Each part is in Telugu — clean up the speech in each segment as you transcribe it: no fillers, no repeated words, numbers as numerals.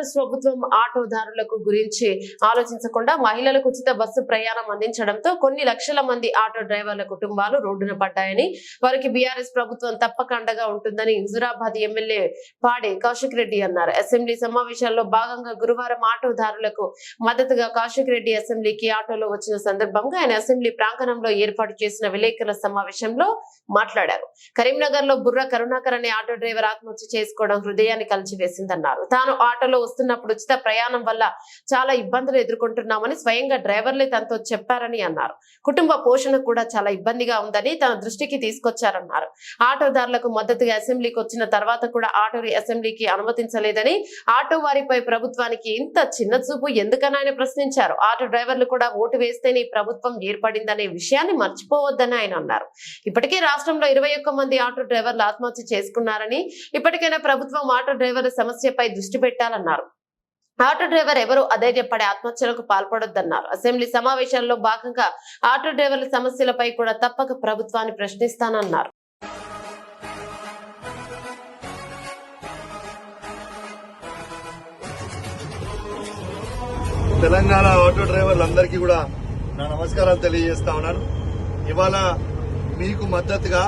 బీఆర్ఎస్ ప్రభుత్వం ఆటోదారులకు గురించి ఆలోచించకుండా మహిళలకు ఉచిత బస్సు ప్రయాణం అందించడంతో కొన్ని లక్షల మంది ఆటో డ్రైవర్ల కుటుంబాలు రోడ్డున పడ్డాయని, వారికి బీఆర్ఎస్ ప్రభుత్వం తప్పక అండగా ఉంటుందని హుజురాబాద్ ఎమ్మెల్యే పాడి కౌశిక్ రెడ్డి అన్నారు. అసెంబ్లీ సమావేశాల్లో భాగంగా గురువారం ఆటోదారులకు మద్దతుగా కౌశిక్ రెడ్డి అసెంబ్లీకి ఆటోలో వచ్చిన సందర్భంగా ఆయన అసెంబ్లీ ప్రాంగణంలో ఏర్పాటు చేసిన విలేకరుల సమావేశంలో మాట్లాడారు. కరీంనగర్ లో బుర్ర కరుణాకర్ అనే ఆటో డ్రైవర్ ఆత్మహత్య చేసుకోవడం హృదయాన్ని కలిచివేసిందన్నారు. తాను ఆటోలో వస్తున్నప్పుడు ఉచిత ప్రయాణం వల్ల చాలా ఇబ్బందులు ఎదుర్కొంటున్నామని స్వయంగా డ్రైవర్లే తనతో చెప్పారని అన్నారు. కుటుంబ పోషణ కూడా చాలా ఇబ్బందిగా ఉందని తన దృష్టికి తీసుకొచ్చారన్నారు. ఆటోదారులకు మద్దతుగా అసెంబ్లీకి వచ్చిన తర్వాత కూడా ఆటోని అసెంబ్లీకి అనుమతించలేదని, ఆటో వారిపై ప్రభుత్వానికి ఇంత చిన్న చూపు ఎందుకని ఆయన ప్రశ్నించారు. ఆటో డ్రైవర్లు కూడా ఓటు వేస్తేనే ఈ ప్రభుత్వం ఏర్పడిందనే విషయాన్ని మర్చిపోవద్దని ఆయన అన్నారు. ఇప్పటికే రాష్ట్రంలో 21 మంది ఆటో డ్రైవర్లు ఆత్మహత్య చేసుకున్నారని, ఇప్పటికైనా ప్రభుత్వం ఆటో డ్రైవర్ల సమస్యపై దృష్టి పెట్టాలన్నారు. ఆటో డ్రైవర్ ఎవరు అధైర్యపడే ఆత్మహత్యలకు పాల్పడొద్దన్నారు. అసెంబ్లీ సమావేశాల్లో భాగంగా ఆటో డ్రైవర్ల సమస్యలపై కూడా తప్పక ప్రభుత్వాన్ని ప్రశ్నిస్తానన్నారు. తెలంగాణ ఆటో డ్రైవర్లందరికీ కూడా నా నమస్కారాలు తెలియజేస్తా ఉన్నాను. ఇవాళ మీకు మద్దతుగా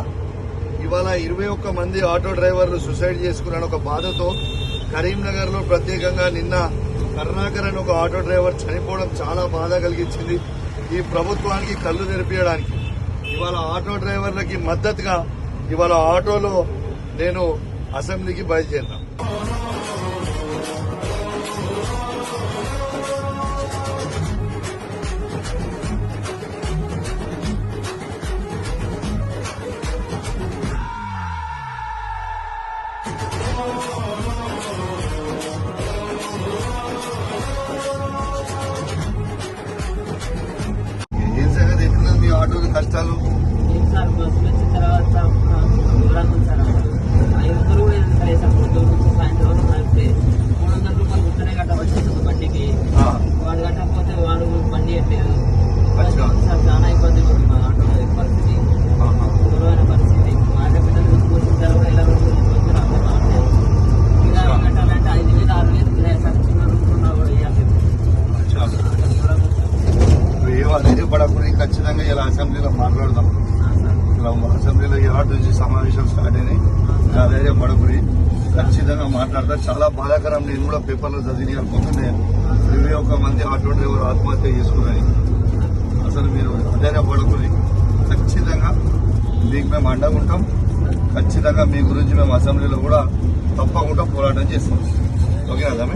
ఇవాళ 21 మంది ఆటో డ్రైవర్లు సూసైడ్ చేసుకున్న ఒక బాధతో కరీంనగర్ లో ప్రత్యేకంగా నిన్న కరుణాకర్ అని ఒక ఆటో డ్రైవర్ చనిపోవడం చాలా బాధ కలిగించింది. ఈ ప్రభుత్వానికి కళ్ళు తెరిపించడానికి ఇవాళ ఆటో డ్రైవర్లకి మద్దతుగా ఇవాళ ఆటోలో నేను అసెంబ్లీకి బయలుదేరినా. ఏం సంగతి ఎట్లా మీ ఆటోలు కష్టాలు? సార్ బస్సులు వచ్చిన తర్వాత దూరంగా ఉంది సార్. 5 కూడా సరే సార్, పొద్దున్న నుంచి సాయంత్రం వరకు నడిపితే 300 రూపాయలు గుర్తనే కట్టవచ్చు బండికి. వాడు కట్టకపోతే వాడు బండి ఎట్టలేదు సార్. చాలా ఇబ్బందిగా ఉంది మా ఆటో పరిస్థితి, దూరమైన పరిస్థితి. మా ఆటో పిల్లలు చూసుకొచ్చిన కూడా ఎలా రోజులు రావట్లేదు. ఇంకా కట్టాలంటే 5,000 6,000 సార్. చిన్న రూట్ ఉన్నా కూడా పడకుండా ఖచ్చితంగా ఇలా అసెంబ్లీలో మాట్లాడదాం. ఇలా అసెంబ్లీలో ఏడు నుంచి సమావేశం స్టార్ట్ అయినాయి. అదే పడకుడి ఖచ్చితంగా మాట్లాడతారు. చాలా బాధాకరం. నేను కూడా పేపర్లో చదివి అనుకుంటున్నాయి 21 మంది ఆటో డ్రైవర్ ఆత్మహత్య చేసుకున్నాయి. అసలు మీరు అదే పడకుడి. ఖచ్చితంగా మీకు మేము అండగా ఉంటాం. ఖచ్చితంగా మీ గురించి మేము అసెంబ్లీలో కూడా తప్పకుండా పోరాటం చేస్తాం. ఓకేనా?